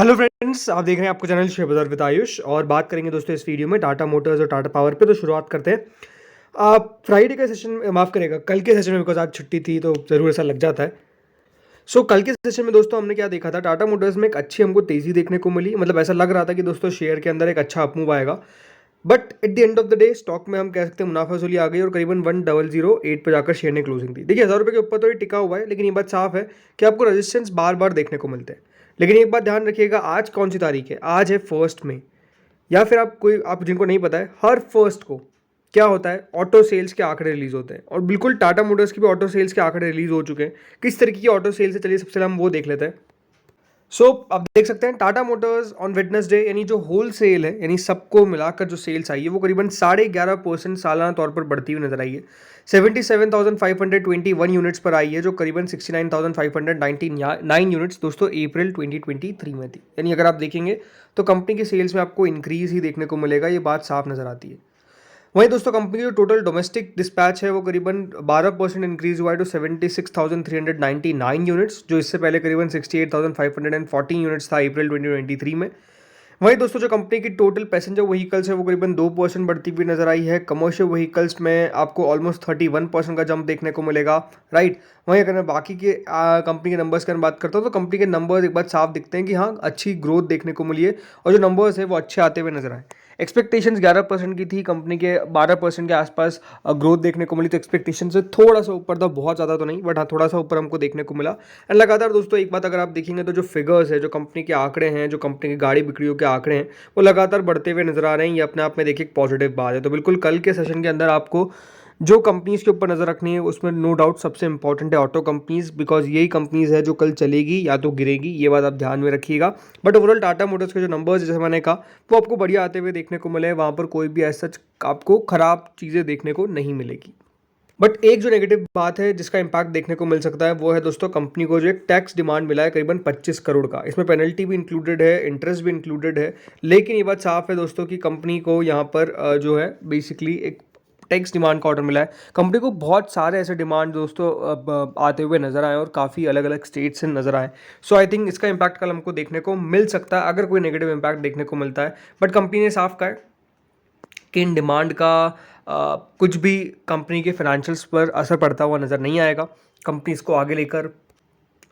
Hello friends, आप देख रहे हैं आपको चैनल शेयर बाजार विद आयुष और बात करेंगे दोस्तों इस वीडियो में टाटा मोटर्स और टाटा पावर पे। तो शुरुआत करते हैं। आप फ्राइडे के सेशन में माफ़ करेगा कल के सेशन में, बिकॉज आज छुट्टी थी तो ज़रूर ऐसा लग जाता है। कल के सेशन में दोस्तों हमने क्या देखा था, टाटा मोटर्स में एक अच्छी हमको तेज़ी देखने को मिली। मतलब ऐसा लग रहा था कि दोस्तों शेयर के अंदर एक अच्छा अपमूव आएगा, but at the end of the day stock में हम कह सकते हैं मुनाफा वसूली आ गई और करीबन 1008 पर जाकर शेयर ने क्लोजिंग दी। देखिए, 1000 रुपये के ऊपर तो ये टिका हुआ है, लेकिन ये बात साफ है कि आपको रेजिस्टेंस बार बार देखने को मिलते हैं। लेकिन एक बात ध्यान रखिएगा, आज कौन सी तारीख है? आज है 1 मई। या फिर आप जिनको नहीं पता है, हर फर्स्ट को क्या होता है, ऑटो सेल्स के आंकड़े रिलीज होते हैं। और बिल्कुल टाटा मोटर्स की भी ऑटो सेल्स के आंकड़े रिलीज हो चुके हैं। किस तरीके की ऑटो सेल्स है, चलिए सबसे पहले हम वो देख लेते हैं। आप देख सकते हैं टाटा मोटर्स ऑन वेडनेसडे, यानी जो होल सेल है, यानी सबको मिलाकर जो सेल्स आई है वो करीबन 11.5% सालाना तौर पर बढ़ती हुई नजर आई है। 77,521 यूनिट्स पर आई है, जो करीबन 69,599 यूनिट्स दोस्तों अप्रैल 2023 में थी। यानी अगर आप देखेंगे तो कंपनी की सेल्स में आपको इंक्रीज ही देखने को मिलेगा, ये बात साफ नजर आती है। वहीं दोस्तों कंपनी की जो टोटल डोमेस्टिक डिस्पैच है वो करीबन 12% इंक्रीज हुआ है टू 76,399 यूनिट्स, जो इससे पहले करीबन 68,514 यूनिट्स था अप्रैल 2023 में। वहीं दोस्तों जो कंपनी की टोटल पैसेंजर व्हीकल्स है वो करीबन 2% बढ़ती हुई नजर आई है। कमर्शियल व्हीकल्स में आपको ऑलमोस्ट 31% का जंप देखने को मिलेगा, राइट। वहीं अगर मैं बाकी के कंपनी के नंबर्स की बात करता हूँ तो कंपनी के नंबर्स एक बात साफ दिखते हैं कि हाँ, अच्छी ग्रोथ देखने को मिली है और जो नंबर्स है वो अच्छे आते हुए नजर आए। एक्सपेक्टेशंस 11% की थी, कंपनी के 12% के आसपास ग्रोथ देखने को मिली। तो एक्सपेक्टेशन से थोड़ा सा ऊपर था, बहुत ज़्यादा तो नहीं, बट हाँ थोड़ा सा ऊपर हमको देखने को मिला। एंड लगातार दोस्तों एक बात अगर आप देखेंगे तो जो फिगर्स है, जो कंपनी के आंकड़े हैं, जो कंपनी की गाड़ी बिक्रियों के आंकड़े हैं, वो लगातार बढ़ते हुए नजर आ रहे हैं। ये अपने आप में देखिए एक पॉजिटिव बात है। तो बिल्कुल कल के सेशन के अंदर आपको जो कंपनीज के ऊपर नज़र रखनी है उसमें नो डाउट सबसे इंपॉर्टेंट है ऑटो कंपनीज, बिकॉज यही कंपनीज है जो कल चलेगी या तो गिरेगी, ये बात आप ध्यान में रखिएगा। बट ओवरऑल टाटा मोटर्स के जो नंबर्स जैसे मैंने कहा वो आपको बढ़िया आते हुए देखने को मिले। वहाँ पर कोई भी ऐसा आपको खराब चीज़ें देखने को नहीं मिलेगी। बट एक जो नेगेटिव बात है जिसका इंपैक्ट देखने को मिल सकता है वो है दोस्तों कंपनी को जो एक टैक्स डिमांड मिला है करीबन 25 करोड़ का। इसमें पेनल्टी भी इंक्लूडेड है, इंटरेस्ट भी इंक्लूडेड है। लेकिन ये बात साफ है दोस्तों कि कंपनी को यहाँ पर जो है बेसिकली एक टैक्स डिमांड का ऑर्डर मिला है। कंपनी को बहुत सारे ऐसे डिमांड दोस्तों आते हुए नजर आए और काफ़ी अलग अलग स्टेट से नजर आए। आई थिंक इसका इंपैक्ट कल हमको देखने को मिल सकता है अगर कोई नेगेटिव इंपैक्ट देखने को मिलता है। बट कंपनी ने साफ कहा है कि इन डिमांड का कुछ भी कंपनी के फाइनेंशियल्स पर असर पड़ता हुआ नज़र नहीं आएगा। कंपनी इसको आगे लेकर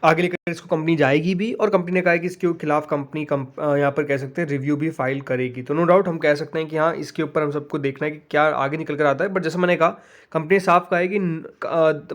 इसको कंपनी जाएगी भी, और कंपनी ने कहा है कि इसके खिलाफ कंपनी यहाँ पर कह सकते हैं रिव्यू भी फाइल करेगी। तो नो डाउट हम कह सकते हैं कि हाँ, इसके ऊपर हम सबको देखना है कि क्या आगे निकल कर आता है। बट जैसे मैंने कहा, कंपनी ने साफ कहा है कि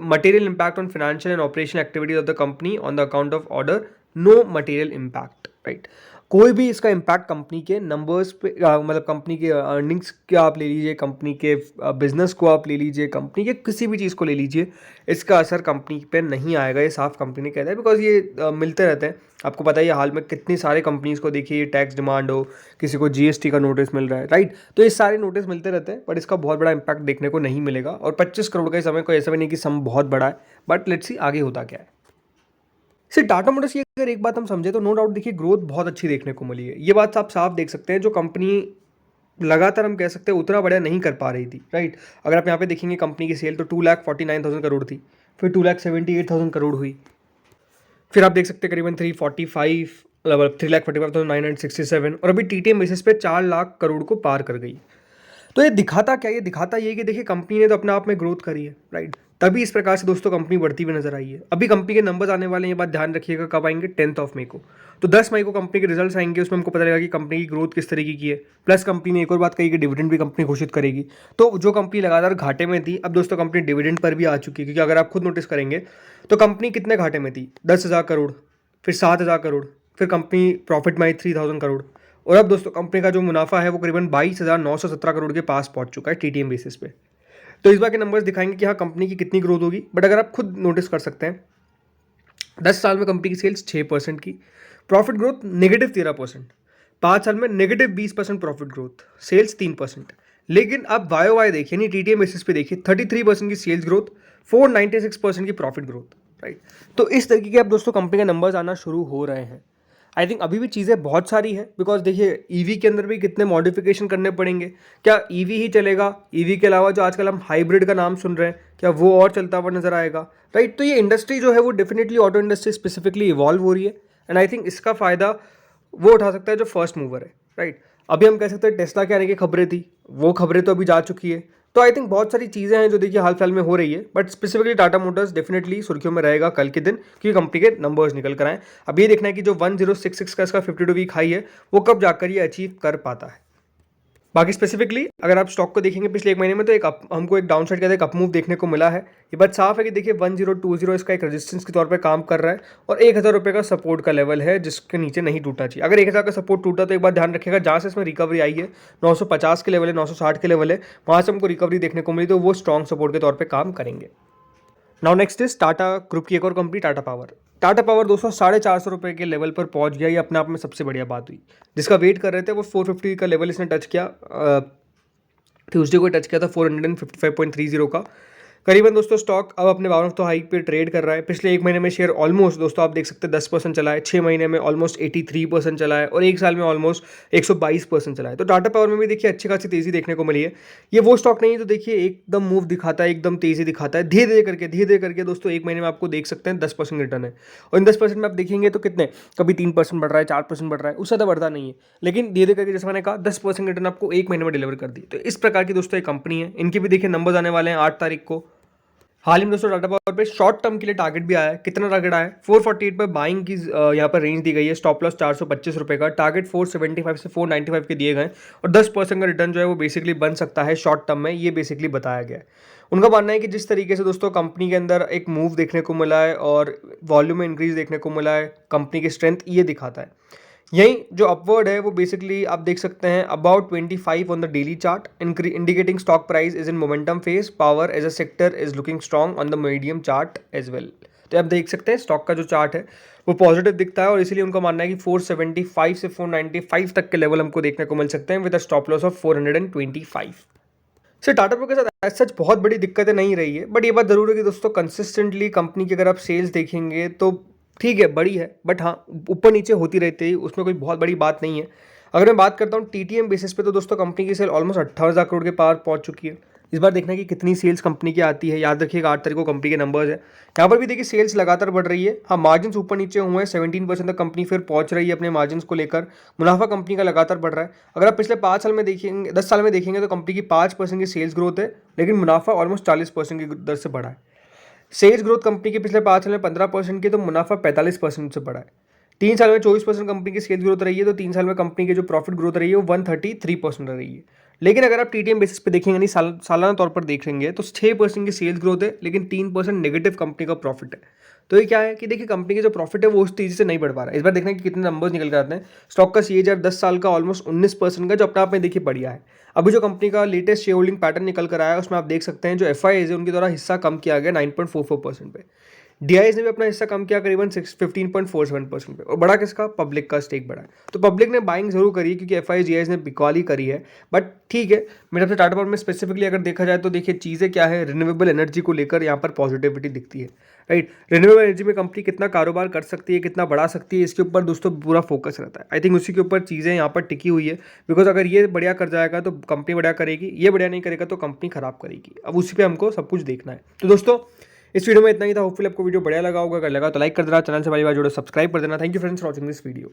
material impact on financial and operational activities of the company on the account of order, no material impact, right. कोई भी इसका इम्पैक्ट कंपनी के नंबर्स पे मतलब कंपनी के अर्निंग्स के आप ले लीजिए, कंपनी के बिजनेस को आप ले लीजिए, कंपनी के किसी भी चीज़ को ले लीजिए, इसका असर कंपनी पे नहीं आएगा। ये साफ कंपनी ने कहता है, बिकॉज ये मिलते रहते हैं। आपको पता ही है हाल में कितनी सारे कंपनीज को देखिए टैक्स डिमांड हो, किसी को जीएसटी का नोटिस मिल रहा है, राइट। तो ये सारे नोटिस मिलते रहते हैं, बट इसका बहुत बड़ा इंपैक्ट देखने को नहीं मिलेगा। और 25 करोड़ का समय कोई ऐसा भी नहीं कि सम बहुत बड़ा है, बट लेट्स सी आगे होता क्या है। सिर्फ टाटा मोटर्स की अगर एक बात हम समझे तो नो डाउट देखिए ग्रोथ बहुत अच्छी देखने को मिली है। ये बात आप साफ देख सकते हैं। जो कंपनी लगातार हम कह सकते हैं उतना बढ़िया नहीं कर पा रही थी, राइट। अगर आप यहाँ पे देखेंगे कंपनी की सेल तो 2,49,000 करोड़ थी, फिर 2,78,000 करोड़ हुई, फिर आप देख सकते हैं करीबन 3,45,967, और अभी टीटीएम बेसिस पे 4 लाख करोड़ को पार कर गई। तो ये दिखाता क्या? ये दिखाता ये कि देखिए कंपनी ने तो अपने आप में ग्रोथ करी है, राइट। तभी इस प्रकार से दोस्तों कंपनी बढ़ती हुई नजर आई है। अभी कंपनी के नंबर्स आने वाले हैं, ये बात ध्यान रखिएगा। कब आएंगे? 10 मई को। तो 10 मई को कंपनी के रिजल्ट्स आएंगे, उसमें हमको पता लगेगा कि कंपनी की ग्रोथ किस तरीके की है। प्लस कंपनी ने एक और बात कही कि डिविडेंड भी कंपनी घोषित करेगी। तो जो कंपनी लगातार घाटे में थी, अब दोस्तों कंपनी डिविडेंड पर भी आ चुकी है। क्योंकि अगर आप खुद नोटिस करेंगे तो कंपनी कितने घाटे में थी? 10,000 करोड़, फिर 7,000 करोड़, फिर कंपनी प्रॉफिट में आई 3,000 करोड़, और अब दोस्तों कंपनी का जो मुनाफा है वो करीबन 22,917 करोड़ के पास पहुंच चुका है टीटीएम बेसिस पे। तो इस बार के नंबर्स दिखाएंगे कि हाँ कंपनी की कितनी ग्रोथ होगी। बट अगर आप खुद नोटिस कर सकते हैं, 10 साल में कंपनी की सेल्स 6% की, प्रॉफिट ग्रोथ -13%, 5 साल में -20% प्रॉफिट ग्रोथ, सेल्स 3%। लेकिन अब वाई देखिए, नहीं टीटीएम बेसिस पे देखिए, 33% की सेल्स ग्रोथ, 496% की प्रॉफिट ग्रोथ, राइट। तो इस तरीके के अब दोस्तों कंपनी के नंबर्स आना शुरू हो रहे हैं। आई थिंक अभी भी चीज़ें बहुत सारी है, बिकॉज देखिए ईवी के अंदर भी कितने मॉडिफिकेशन करने पड़ेंगे। क्या ईवी ही चलेगा? ईवी के अलावा जो आजकल हम हाइब्रिड का नाम सुन रहे हैं, क्या वो और चलता हुआ नजर आएगा, राइट। तो ये इंडस्ट्री जो है वो definitely auto industry specifically evolve हो रही है। एंड आई थिंक इसका फ़ायदा वो उठा सकता है जो फर्स्ट मूवर है, राइट। अभी हम कह सकते हैं टेस्ला के आने की खबरें थी, वो खबरें तो अभी जा चुकी है। तो आई थिंक बहुत सारी चीज़ें हैं जो देखिए हाल फिलहाल में हो रही है, but specifically Tata Motors definitely सुर्खियों में रहेगा कल के दिन, क्योंकि कंपनी के नंबर्स निकल कर आए। अब ये देखना है कि जो 1066 का इसका 52 वीक हाई है वो कब जाकर ये अचीव कर पाता है। बाकी स्पेसिफिकली अगर आप स्टॉक को देखेंगे पिछले एक महीने में, तो हमको एक डाउन साइड का एक अप मूव देखने को मिला है। ये बात साफ है कि देखिए 1020 इसका एक रेजिस्टेंस के तौर पे काम कर रहा है, और 1000 रुपये का सपोर्ट का लेवल है जिसके नीचे नहीं टूटना चाहिए। अगर 1000 का सपोर्ट टूटा तो एक बात ध्यान रखिएगा, जहाँ से इसमें रिकवरी आई है 950 के लेवल है, 960 के लेवल है, वहाँ से हमको रिकवरी देखने को मिली, तो वो स्ट्रॉन्ग सपोर्ट के तौर पर काम करेंगे। Now next is Tata group की एक और company Tata power. Tata power दोस्तों 450 के लेवल पर पहुंच गया, ये अपने आप में सबसे बढ़िया बात हुई। जिसका वेट कर रहे थे वो 450 का लेवल इसने टच किया, ट्यूसडे को टच किया था 455.30 का। करीबन दोस्तों स्टॉक अब अपने बावन ऑफ द हाइक पे ट्रेड कर रहा है। पिछले एक महीने में शेयर ऑलमोस्ट दोस्तों आप देख सकते हैं 10% चला है, 6 महीने में ऑलमोस्ट 83% चला है, और एक साल में ऑलमोस्ट 122% चला है। तो टाटा पावर में भी देखिए अच्छी खासी तेजी देखने को मिली है। ये वो स्टॉक नहीं है तो देखिए एकदम मूव दिखाता है, एकदम तेजी दिखाता है, धीरे धीरे करके दोस्तों एक महीने में आपको देख सकते हैं 10% रिटर्न है। और इन 10% में आप देखेंगे तो कितने, कभी 3% बढ़ रहा है, 4% बढ़ रहा है, उससे ज़्यादा बढ़ता नहीं है, लेकिन धीरे करके जैसे मैंने कहा 10% रिटर्न आपको एक महीने में डिलीवर कर दी। तो इस प्रकार की दोस्तों एक कंपनी है, इनके भी देखिए नंबर्स आने वाले हैं 8 तारीख को। हाल ही में दोस्तों टाटा पावर पे शॉर्ट टर्म के लिए टारगेट भी आया है। कितना टारगेट आया है? 448 पर बाइंग की यहाँ पर रेंज दी गई है, स्टॉप लॉस 425 रुपये का, टारगेट 475 से 495 के दिए गए, और 10% का रिटर्न जो है वो बेसिकली बन सकता है शॉर्ट टर्म में, ये बेसिकली बताया गया है। उनका मानना है कि जिस तरीके से दोस्तों कंपनी के अंदर एक मूव देखने को मिला है और वॉल्यूम में इंक्रीज देखने को मिला है, कंपनी की स्ट्रेंथ ये दिखाता है। यही जो अपवर्ड है वो बेसिकली आप देख सकते हैं about 25 on the daily chart, indicating stock price is in momentum phase, power as a sector is looking strong on the medium chart as well. तो आप देख सकते हैं स्टॉक का जो चार्ट है वो पॉजिटिव दिखता है, और इसीलिए उनका मानना है कि 475 से 495 तक के लेवल हमको देखने को मिल सकते हैं with a stop loss of 425। Sir Tata power के साथ एज सच बहुत बड़ी दिक्कतें नहीं रही है, बट ये बात जरूर है कि दोस्तों कंसिस्टेंटली कंपनी की अगर आप सेल्स देखेंगे तो ठीक है, बड़ी है, बट हाँ ऊपर नीचे होती रहती है, उसमें कोई बहुत बड़ी बात नहीं है। अगर मैं बात करता हूँ टीटीएम बेसिस पे तो दोस्तों कंपनी की सेल ऑलमोस्ट 58,000 करोड़ के पार पहुंच चुकी है। इस बार देखना है कि कितनी सेल्स कंपनी की आती है। याद रखिएगा 8 तारीख को कंपनी के नंबर्स है, यहाँ पर भी देखिए सेल्स लगातार बढ़ रही है। हाँ मार्जिन ऊपर नीचे हुए हैं, 17% तक कंपनी फिर पहुंच रही है अपने मार्जिन को लेकर। मुनाफा कंपनी का लगातार बढ़ रहा है। अगर आप पिछले 5 साल में देखेंगे, 10 साल में देखेंगे तो कंपनी की 5% की सेल्स ग्रोथ है, लेकिन मुनाफा ऑलमोस्ट 40% की दर से बढ़ा है। सेल्स ग्रोथ कंपनी की पिछले 5 साल में 15% की, तो मुनाफा 45% से बढ़ा है। 3 साल में 24% कंपनी की सेल्स ग्रोथ रही है, तो 3 साल में कंपनी की जो प्रॉफिट ग्रोथ रही है वो 133% रही है। लेकिन अगर आप टीटीएम बेसिस पे देखेंगे, नहीं सालाना तौर पर देखेंगे, तो 6% की सेल्स ग्रोथ है, लेकिन 3% नेगेटिव कंपनी का प्रॉफिट है। तो ये क्या है कि देखिए कंपनी की जो प्रॉफिट है वो उस तेजी से नहीं बढ़ पा रहा है। इस बार देखना है कि कितने नंबर्स निकल के आते हैं। स्टॉक का CAGR 10 साल का ऑलमोस्ट 19% का, जो अपने आप में देखिए बढ़िया है। अभी जो कंपनी का लेटेस्ट शेयर होल्डिंग पैटर्न निकल कर आया है उसमें आप देख सकते हैं जो FIIs है उनके द्वारा हिस्सा कम किया गया 9.44% पे। DIs ने भी अपना हिस्सा कम किया करीबन 15.47% पे, और बड़ा किसका? पब्लिक का स्टेक बढ़ा है। तो पब्लिक ने बाइंग जरूर करी है क्योंकि FIIs DIs ने बिकवाली करी है, बट ठीक है। मेरे से टाटा पावर में स्पेसिफिकली अगर देखा जाए तो देखिए चीज़ें क्या है, रिन्यूएबल एनर्जी को लेकर यहाँ पर पॉजिटिविटी दिखती है, राइट। रिन्यूएबल एनर्जी में कंपनी कितना कारोबार कर सकती है, कितना बढ़ा सकती है, इसके ऊपर दोस्तों पूरा फोकस रहता है। आई थिंक उसी के ऊपर चीज़ें यहाँ पर टिकी हुई है, बिकॉज अगर ये बढ़िया कर जाएगा तो कंपनी बढ़िया करेगी, ये बढ़िया नहीं करेगा तो कंपनी खराब करेगी। अब उसी पर हमको सब कुछ देखना है। तो दोस्तों इस वीडियो में इतना ही था। होपफुली आपको वीडियो बढ़िया लगा होगा। अगर लगा तो लाइक कर देना, चैनल से पहली बार जुड़ो सब्सक्राइब कर देना। Thank you friends for watching this video.